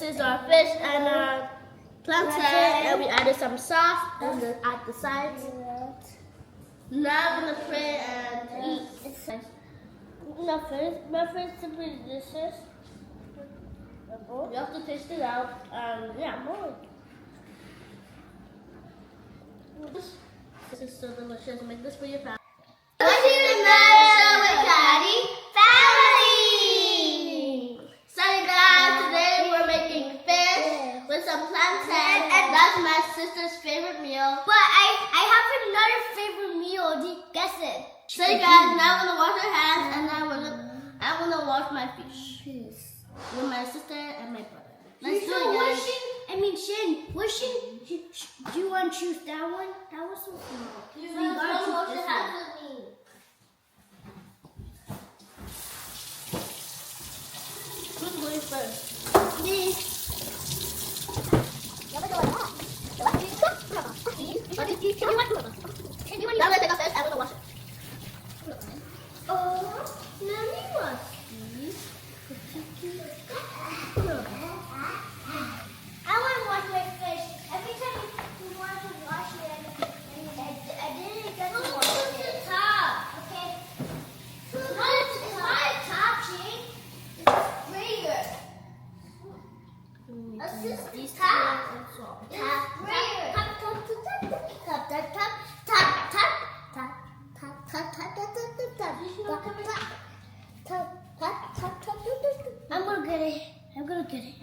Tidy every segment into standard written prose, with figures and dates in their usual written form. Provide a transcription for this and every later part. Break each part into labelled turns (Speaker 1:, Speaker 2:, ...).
Speaker 1: is our fish and our plantain, and we added some sauce and then at the sides. Now I'm gonna put it and eat. Muffins to be delicious. You have to taste it out, and yeah, more. This is so delicious. Make this for your family.
Speaker 2: Welcome to another show with Daddy Family.
Speaker 1: So guys, today we're making fish with some plantains, and that's my sister's favorite meal.
Speaker 2: But I have another favorite meal. Guess it.
Speaker 1: So guys, now I'm gonna wash our hands, and I'm gonna wash my fish with my sister and my brother. Let's do it, guys.
Speaker 2: Shin, do you want to choose that one? That was so small.
Speaker 1: You gotta wash your hands with me. Who's going first?
Speaker 2: Me.
Speaker 1: Now I'm gonna take a fish. I'm gonna wash it.
Speaker 2: Oh, let me wash these. I want to wash my fish. Every time you want to wash it, I didn't get to wash it. The top, okay? It's not a top, Shane. It's sprayer. It's just
Speaker 1: These two
Speaker 2: top.
Speaker 1: and salt.
Speaker 2: It's sprayer. Top. I'm gonna get it.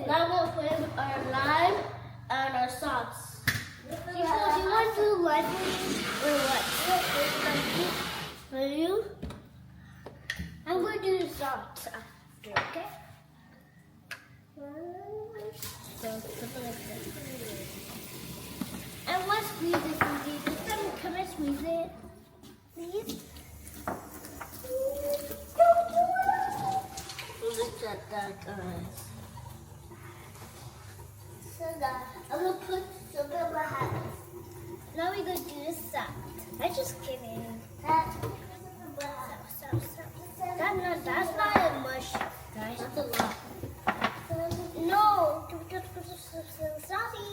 Speaker 1: Now I'm gonna put in our lime and our sauce.
Speaker 2: Do you want to do lime or what?
Speaker 1: For you?
Speaker 2: I'm going to do the sauce after, okay?
Speaker 1: So something like this.
Speaker 2: I want to squeeze it, please. Can I squeeze it? Please?
Speaker 1: Look at that, guys.
Speaker 2: So now, I'm going to put some in my hands. Now we're going to do this side. I just kidding. That's not a mush, guys.
Speaker 1: That's a lot.
Speaker 2: No, just put some saucy.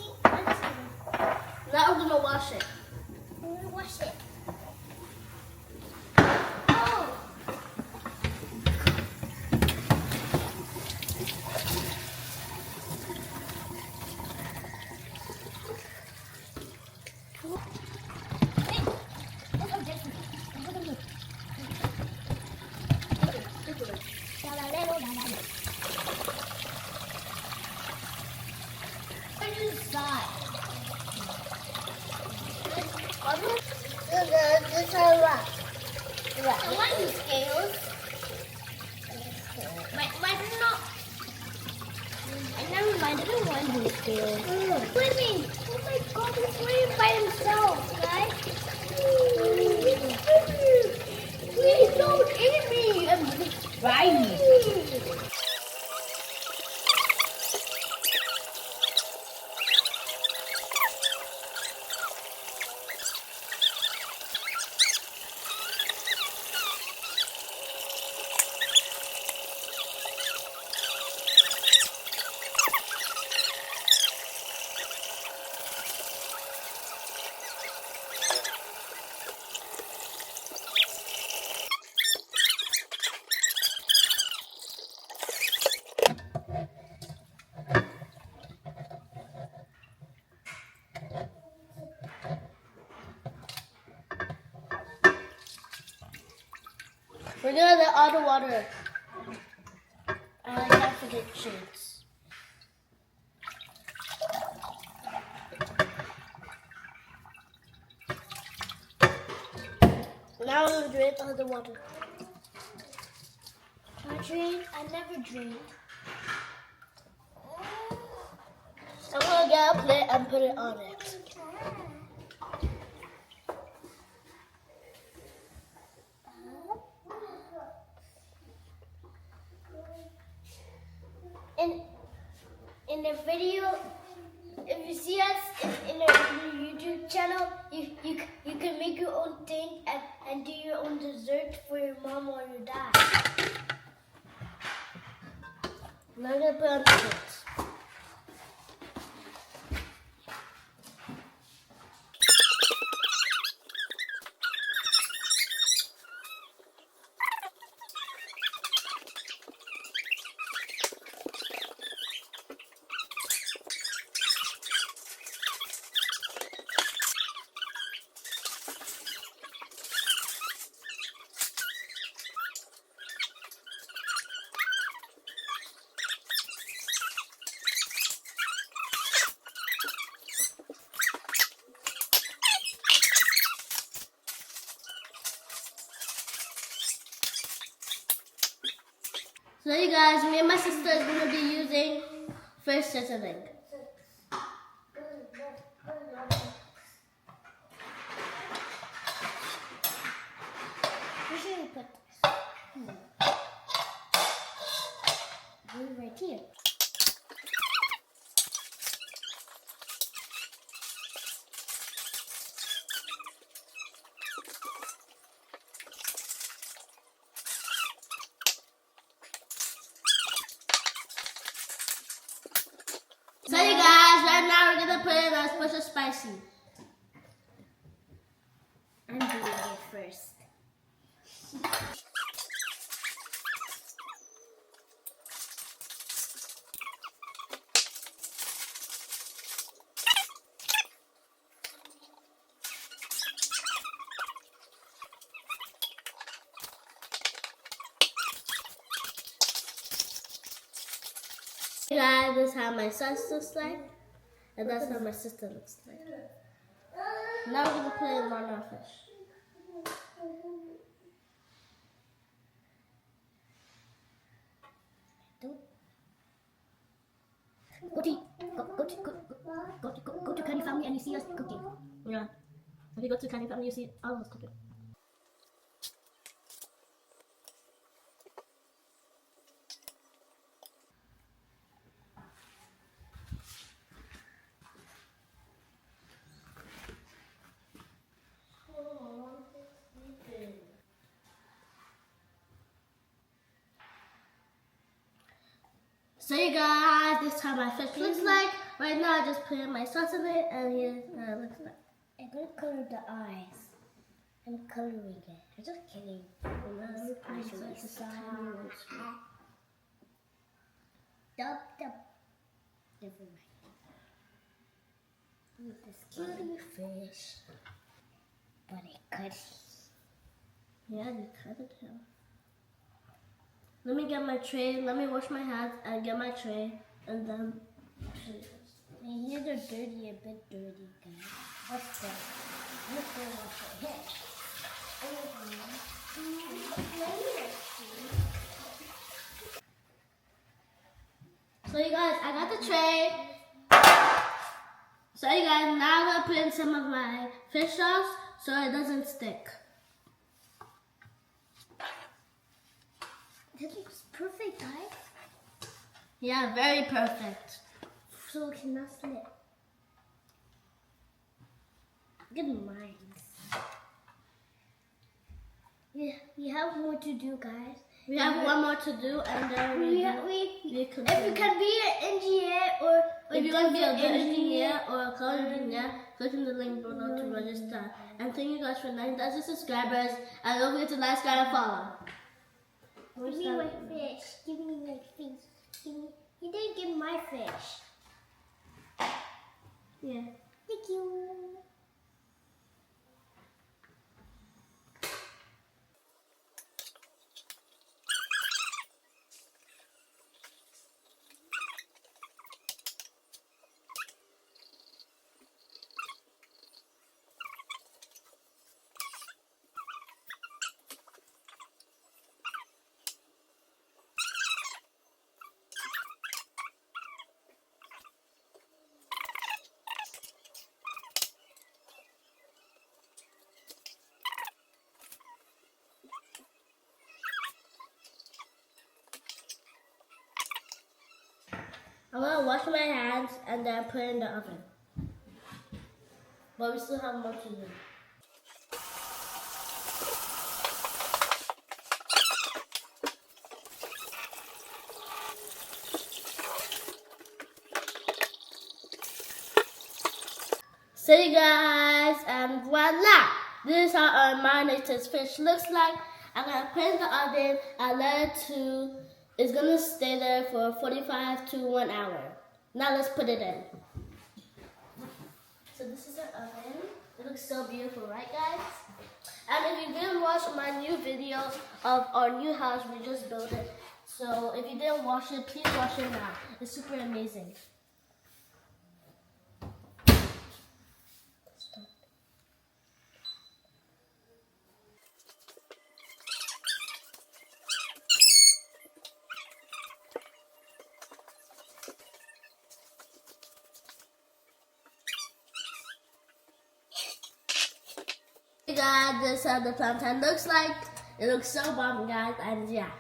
Speaker 1: Now I'm gonna wash it.
Speaker 2: I'm going to wash it. Oh! I want these scales. Never mind, I don't want these scales. Swimming! Oh my god, he's swimming by himself, guys. Please don't eat me! I'm trying.
Speaker 1: We're gonna let all the water. I can't forget shades. Now I'm gonna drain all the water.
Speaker 2: I drink. I never drink.
Speaker 1: I'm gonna get a plate and put it on it.
Speaker 2: In the video, if you see us in the YouTube channel, you can make your own thing and do your own dessert for your mom or your dad.
Speaker 1: Now I'm gonna put on the fruits. So you guys, me and my sister is gonna be using fish seasoning.
Speaker 2: Where should we put this? Right here.
Speaker 1: So you guys, right now we're gonna put in our special spicy.
Speaker 2: I'm doing it first.
Speaker 1: Hey guys, this is how my son looks like, and that's how my sister looks like. Now we're gonna put it on our fish.
Speaker 2: Go to Candy Family and you see us cooking.
Speaker 1: Yeah. If you go to Candy Family, you see all of us cooking. So you guys, this is how my fish looks like. Right now I just put in my sauce in it, and here's how it looks like.
Speaker 2: I'm gonna color the eyes. I'm coloring it. I'm just kidding. Actually, Dub. Never mind. This cutie fish. But I cut it.
Speaker 1: Yeah, you cut it here. Let me get my tray. Let me wash my hands and get my tray, and then.
Speaker 2: My hands are dirty, a bit dirty, guys. What's that? Let's go wash your hands.
Speaker 1: So you guys, I got the tray. So you guys, now I'm gonna put in some of my fish sauce so it doesn't stick.
Speaker 2: This looks perfect, guys.
Speaker 1: Yeah, very perfect.
Speaker 2: So it cannot slip. Good minds. Yeah, we have more to do, guys.
Speaker 1: We have one more to do, and then we could.
Speaker 2: If you can be an engineer or
Speaker 1: If you want to be an engineer or a color engineer, click in the link below to register. And thank you guys for 9,000 subscribers. And don't forget to like, subscribe, and follow.
Speaker 2: Give me my fish. Give me my fish. Give me. You didn't give my fish.
Speaker 1: Yeah.
Speaker 2: Thank you.
Speaker 1: I'm gonna wash my hands and then put it in the oven. but we still have more to do. So you guys, and voila! This is how our marinated fish looks like. I'm gonna put it in the oven and let it to, it's gonna stay there for 45 to 1 hour. Now let's put it in. So this is our oven. It looks so beautiful, right guys? And if you didn't watch my new videos of our new house, we just built it. So if you didn't watch it, please watch it now. It's super amazing. Hey guys, this is how the plantain looks like. It looks so bomb, guys, and yeah.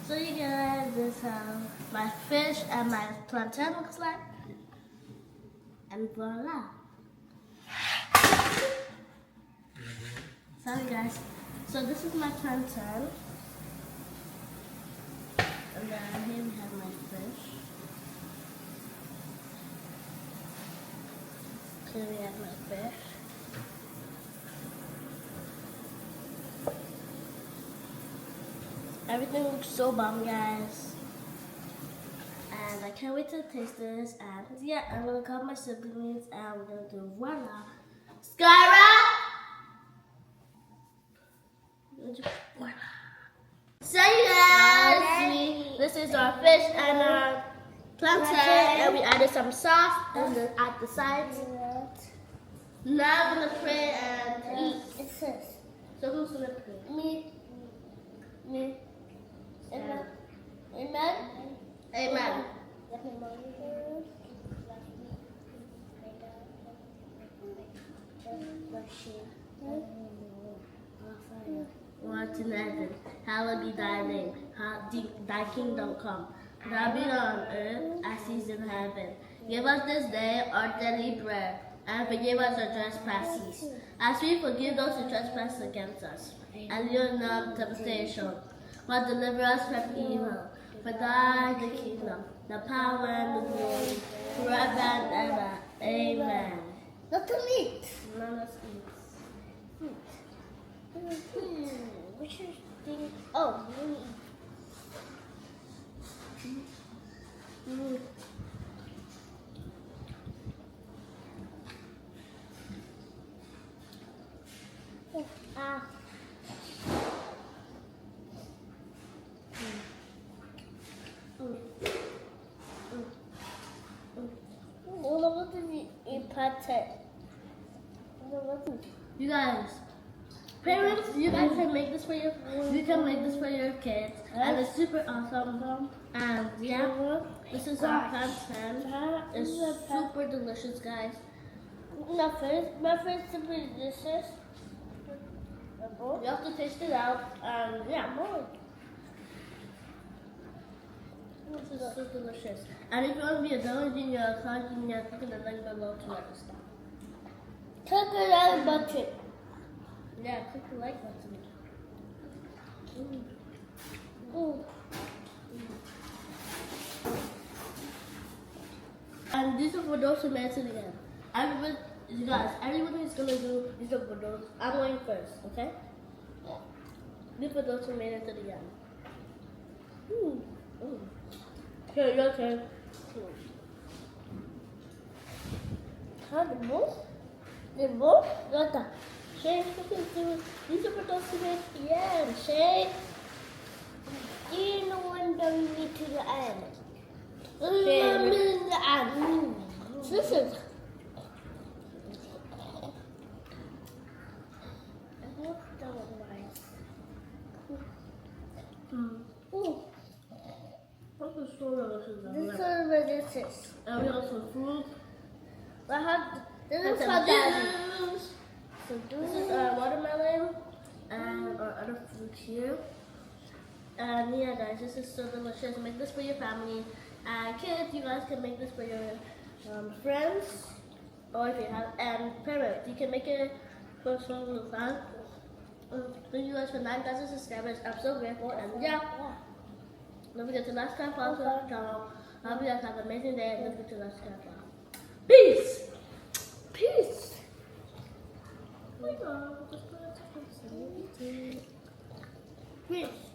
Speaker 1: So you guys, this is how my fish and my plantain looks like. And voila. Sorry guys. So this is my plantain. And then here we have my fish. Here we have my fish. Everything looks so bomb, guys. And I can't wait to taste this. And yeah, I'm gonna call my siblings and we're gonna do voila. Skyra! Voila. So you guys, this is our fish and our plantain, and we added some sauce and then at the sides. Now I'm gonna pray and eat. So who's gonna pray? Me. Me. Amen. Amen. Amen. Who art in heaven, hallowed be thy name. Thy kingdom come. Thy be on earth as it is in heaven. Give us this day our daily bread, and forgive us our trespasses, as we forgive those who trespass against us. And lead us not into temptation, but deliver us from evil. For thine is the kingdom, the power, and the glory, forever and ever. Amen.
Speaker 2: Not to meat.
Speaker 1: Let us eat.
Speaker 2: Which is thing? Oh, ah.
Speaker 1: You guys, parents, you guys can make this for your, you can make this for your kids, and it's super awesome. And yeah, this is our plantain. It's super delicious, guys.
Speaker 2: My friend's super delicious.
Speaker 1: You have to taste it out, and yeah, this is so delicious. And if you want to be a donor in your account, you can click the link below to register.
Speaker 2: Click the like button.
Speaker 1: Yeah, click the like button. And these are for those who made it to the end. Everybody, you guys, everybody is gonna do these are for those. I'm going first, okay? These are for those who made it to the end. Okay, your turn.
Speaker 2: How the book? The book? What the?
Speaker 1: Shay, you can do it. These are for those who made it to the end. Shay.
Speaker 2: You know when bring me to the end.
Speaker 1: Shay.
Speaker 2: The end. This is.
Speaker 1: This is so delicious.
Speaker 2: This is delicious.
Speaker 1: And we have some fruit.
Speaker 2: This is for
Speaker 1: juice. So this is watermelon and our other fruit here. And yeah, guys, this is so delicious. Make this for your family and kids. You guys can make this for your friends, or if you have and parents, you can make it for some little fun. Thank you guys for 9,000 subscribers. I'm so grateful, and yeah, don't forget to like, subscribe, follow to our channel. I hope you guys have an amazing day, and don't forget to like, subscribe, follow. Peace. Peace. Peace.